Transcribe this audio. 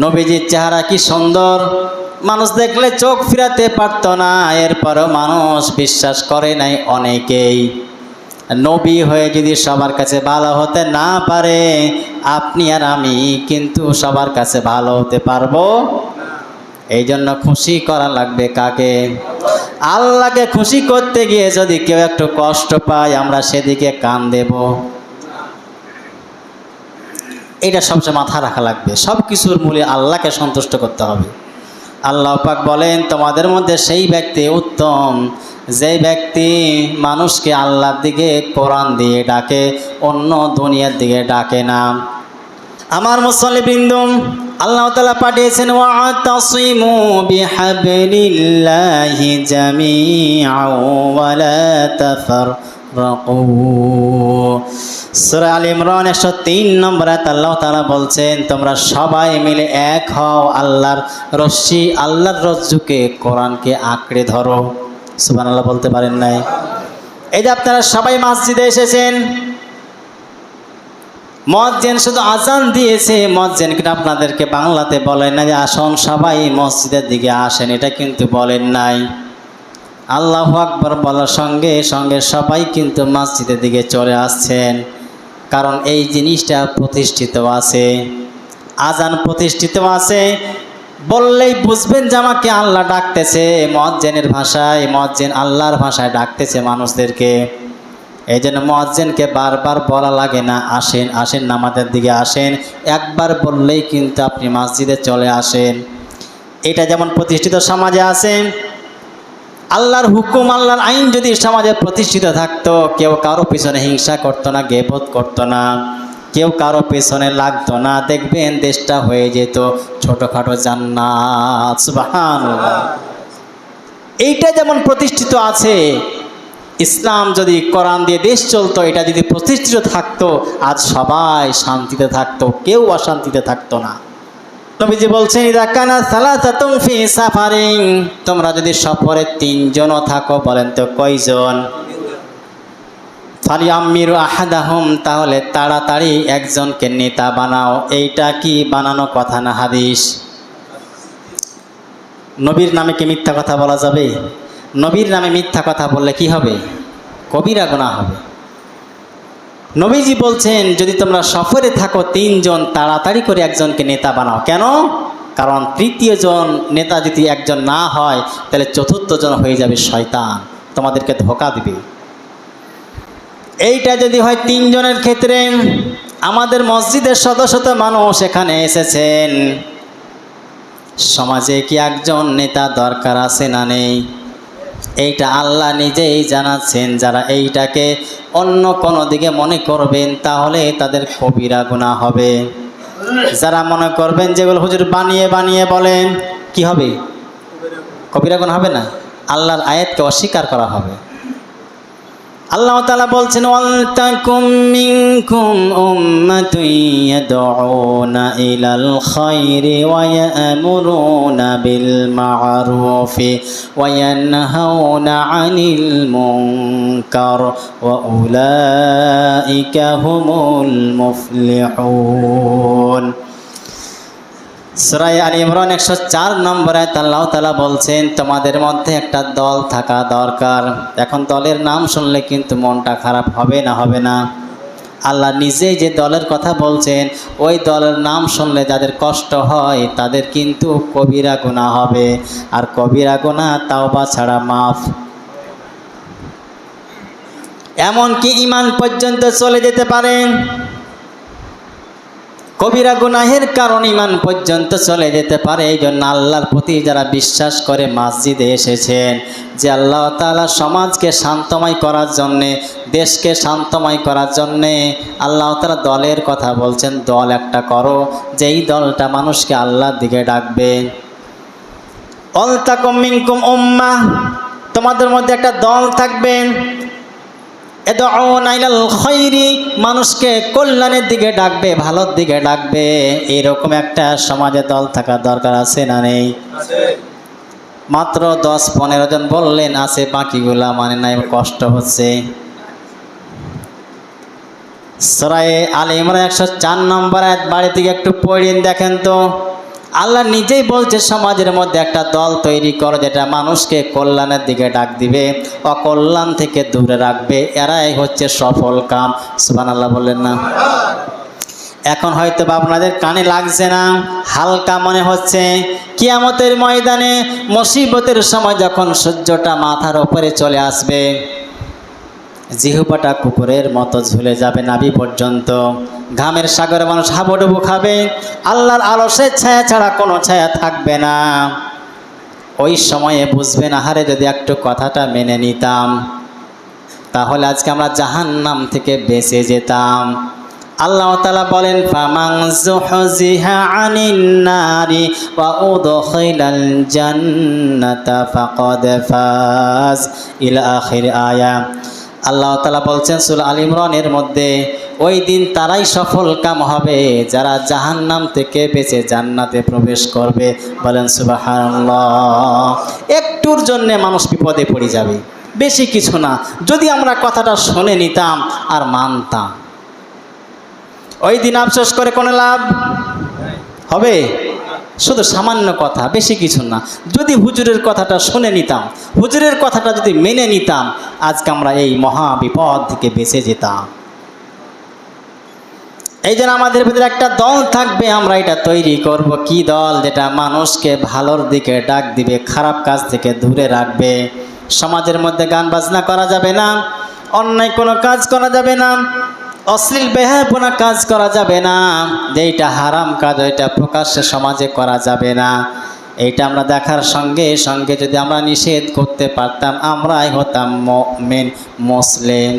নবীজির চেহারা কি সুন্দর, মানুষ দেখলে চোখ ফিরাতে পারত না, এরপরও মানুষ বিশ্বাস করে নাই অনেকেই। নবী হয়ে যদি সবার কাছে ভালো হতে না পারে, আপনি আর আমি কিন্তু সবার কাছে ভালো হতে পারবো। এই জন্য খুশি করা লাগবে কাকে? আল্লাহকে খুশি করতে গিয়ে যদি কেউ একটু কষ্ট পায়, আমরা সেদিকে কান দেব? এটা সবচেয়ে মাথা রাখা লাগবে। সব কিছুর মূলে আল্লাহকে সন্তুষ্ট করতে হবে। আল্লাহ পাক বলেন, তোমাদের মধ্যে সেই ব্যক্তি উত্তম যে ব্যক্তি মানুষকে আল্লাহর দিকে কোরআন দিয়ে ডাকে, অন্য দুনিয়ার দিকে ডাকে না। আমার মুসল্লিবৃন্দ, আল্লাহ তাআলা পাঠিয়েছেন ওয়াতাসিমু বিহাবলিল্লাহি জামিআন ওয়া লা তাফাররাকু। সূরা আল ইমরান 103 নম্বর আয়াত আল্লাহ তাআলা বলছেন, তোমরা সবাই মিলে এক হও, আল্লাহর রশ্মি, আল্লাহর রজ্জুকে, কোরআনকে আঁকড়ে ধরো। সুবহানাল্লাহ বলতে পারেন নাই? এই যে আপনারা সবাই মসজিদে এসেছেন, মুয়াজ্জিন শুধু আজান দিয়েছে, মুয়াজ্জিন কিন্তু আপনাদেরকে বাংলাতে বলেন না যে আসুন সবাই মসজিদের দিকে আসেন, এটা কিন্তু বলেন নাই। আল্লাহু আকবার বলার সঙ্গে সঙ্গে সবাই কিন্তু মসজিদের দিকে চলে আসছেন, কারণ এই জিনিসটা প্রতিষ্ঠিত আছে, আজান প্রতিষ্ঠিত আছে। বললেই বুঝবেন যে আমাকে আল্লাহ ডাকতেছে, মুয়াজ্জিনের ভাষায়, মুয়াজ্জিন আল্লাহর ভাষায় ডাকতেছে মানুষদেরকে। এই জন্য মুয়াজ্জিনকে বারবার বলা লাগে না, আসেন আসেন নামাজের দিকে আসেন, একবার বললেই কিন্তু আপনি মসজিদে চলে আসেন। এটা যেমন প্রতিষ্ঠিত সমাজে আছে, আল্লাহর হুকুম, আল্লাহর আইন যদি সমাজে প্রতিষ্ঠিত থাকতো, কেউ কারো পিছনে হিংসা করতো না, গীবত করতো না, কেউ কারো পেছনে লাগতো না, দেখবেন দেশটা হয়ে যেত ছোটখাটো জান্নাত। সুবহানাল্লাহ। এইটা যেমন প্রতিষ্ঠিত আছে, ইসলাম যদি কোরআন দিয়ে দেশ চলতো, এটা যদি প্রতিষ্ঠিত থাকতো, আজ সবাই শান্তিতে থাকতো, কেউ অশান্তিতে থাকতো না। নবীজি বলছেন, ইযা কানা সালাসাতুন ফি সাফারিন, তোমরা যদি সফরে 3 জনও থাকো, বলেন তো কয়জন? ফালিয়ামিরু আহাদাহুম, তাহলে তাড়াতাড়ি একজনকে নেতা বানাও। এইটা কি বানানো কথা না হাদিস? নবীর নামে কি মিথ্যা কথা বলা যাবে? নবীর নামে মিথ্যা কথা বললে কি হবে? কবিরা গুনাহ হবে। নবীজি বলছেন, যদি তোমরা সফরে থাকো 3 জন, তাড়াতাড়ি করে একজনকে নেতা বানাও। কেন? কারণ 3য় জন নেতা যদি একজন না হয়, তাহলে 4র্থ জন হয়ে যাবে শয়তান, তোমাদেরকে ধোঁকা দিবে। এইটা যদি হয় 3 জনের ক্ষেত্রে, আমাদের মসজিদের শত শত মানুষ এখানে এসেছেন, সমাজে কি একজন নেতা দরকার আছে না নেই? এইটা আল্লাহ নিজেই জানাচ্ছেন। যারা এইটাকে অন্য কোনো দিকে মনে করবেন, তাহলে তাদের কবিরা গুনাহ হবে। যারা মনে করবেন যেগুলো হুজুর বানিয়ে বানিয়ে বলেন, কি হবে? কবিরা গুনাহ হবে না, আল্লাহর আয়াতকে অস্বীকার করা হবে। আল্লাহ তাআলা বলছেন, ওয়ালতাকুম মিনকুম উম্মাতুন ইয়াদউনা ইলাল খায়রি ওয়া ইয়ামুরুনা বিল মা'রুফি ওয়া ইয়ানহাউনা আনিল মুনকার ওয়া উলাইকা হুমুল মুফলিহুন। সূরা আল ইমরান 104 নম্বর আয়াত আল্লাহ তাআলা বলছেন, তোমাদের মধ্যে একটা দল থাকা দরকার। এখন দলের নাম শুনলে কিন্তু মনটা খারাপ হবে না? হবে না? আল্লাহ নিজেই যে দলের কথা বলছেন, ওই দলের নাম শুনলে যাদের কষ্ট হয়, তাদের কিন্তু কবিরা গুনাহ হবে। আর কবিরা গুনাহ তাওবা ছাড়া মাফ, এমনকি ঈমান পর্যন্ত চলে যেতে পারে। কবিরা গুনাহের কারণ ঈমান পর্যন্ত চলে যেতে পারে। এই জন্য আল্লাহর প্রতি যারা বিশ্বাস করে মসজিদে এসেছেন, যে আল্লাহ তাআলা সমাজকে শান্তময় করার জন্যে, দেশকে শান্তময় করার জন্যে আল্লাহ তাআলা দলের কথা বলছেন। দল একটা করো, যেই দলটা মানুষকে আল্লাহর দিকে ডাকবে। ওয়ালতাকুম মিনকুম উম্মাহ, তোমাদের মধ্যে একটা দল থাকবে। ইয়াদউনা ইলাল খায়রি, মানুষকে কল্যাণের দিকে ডাকবে, ভালোর দিকে ডাকবে। এরকম একটা সমাজে দল থাকা দরকার আছে না নেই? আছে। মাত্র 10-15 জন বললেন আছে, বাকিগুলা মানে নাই, কষ্ট হচ্ছে। সূরা আল ইমরান 104 নম্বর আয়াত বাড়ি থেকে একটু পড়েন, দেখেন তো। আল্লাহ নিজেই বলছে সমাজের মধ্যে একটা দল তৈরি করো যেটা মানুষকে কল্যাণের দিকে ডাক দিবে, অকল্যাণ থেকে দূরে রাখবে, এরাই হচ্ছে সফল কাম। সুবহানাল্লাহ বললেন না? এখন হয়তো বা আপনাদের কানে লাগছে না, হালকা মনে হচ্ছে। কিয়ামতের ময়দানে মুসিবতের সময় যখন সূর্যটা মাথার উপরে চলে আসবে, জিহ্বাটা কুকুরের মতো ঝুলে যাবে নাভি পর্যন্ত, ঘামের সাগরে মানুষ হাবুডুবু খাবে, আল্লাহর আলসের ছায়া ছাড়া কোনো ছায়া থাকবে না। ওই সময়ে বুঝবেন, আহারে যদি একটু কথাটা মেনে নিতাম তাহলে আজকে আমরা জাহান্নাম থেকে বেঁচে যেতাম। আল্লাহ তাআলা বলেন, ফামান যুহজিহা আনিন নারি ওয়া উদখিলাল জান্নাতা ফাকাদ ফাজ, ইলা আখির আয়া। আল্লাহ তাআলা বলছেন সূরা আল ইমরানের মধ্যে, ওই দিন তারাই সফল কাম হবে যারা জাহান্নাম থেকে বেঁচে জান্নাতে প্রবেশ করবে। বলেন সুবহানাল্লাহ। একটুর জন্যে মানুষ বিপদে পড়ে যাবে, বেশি কিছু না। যদি আমরা কথাটা শুনে নিতাম আর মানতাম, ওই দিন আফসোস করে কোনো লাভ হবে? শুধু সামান্য কথা, বেশি কিছু না। যদি হুজুরের কথাটা শুনে নিতাম, হুজুরের কথাটা যদি মেনে নিতাম, আজকে আমরা এই মহা বিপদ থেকে বেঁচে যেতাম। এই জন্য আমাদের ভিতরে একটা দল থাকবে, আমরা এটা তৈরি করব। কি দল? যেটা মানুষকে ভালোর দিকে ডাক দিবে, খারাপ কাজ থেকে দূরে রাখবে। সমাজের মধ্যে গান বাজনা করা যাবে না, অন্যায় কোনো কাজ করা যাবে না, অশ্লীল বেহায়াপনা কাজ করা যাবে না, যেইটা হারাম কাজ ওইটা প্রকাশ্যে সমাজে করা যাবে না। এইটা আমরা দেখার সঙ্গে সঙ্গে যদি আমরা নিষেধ করতে পারতাম, আমরাই হতাম মুমিন মুসলিম।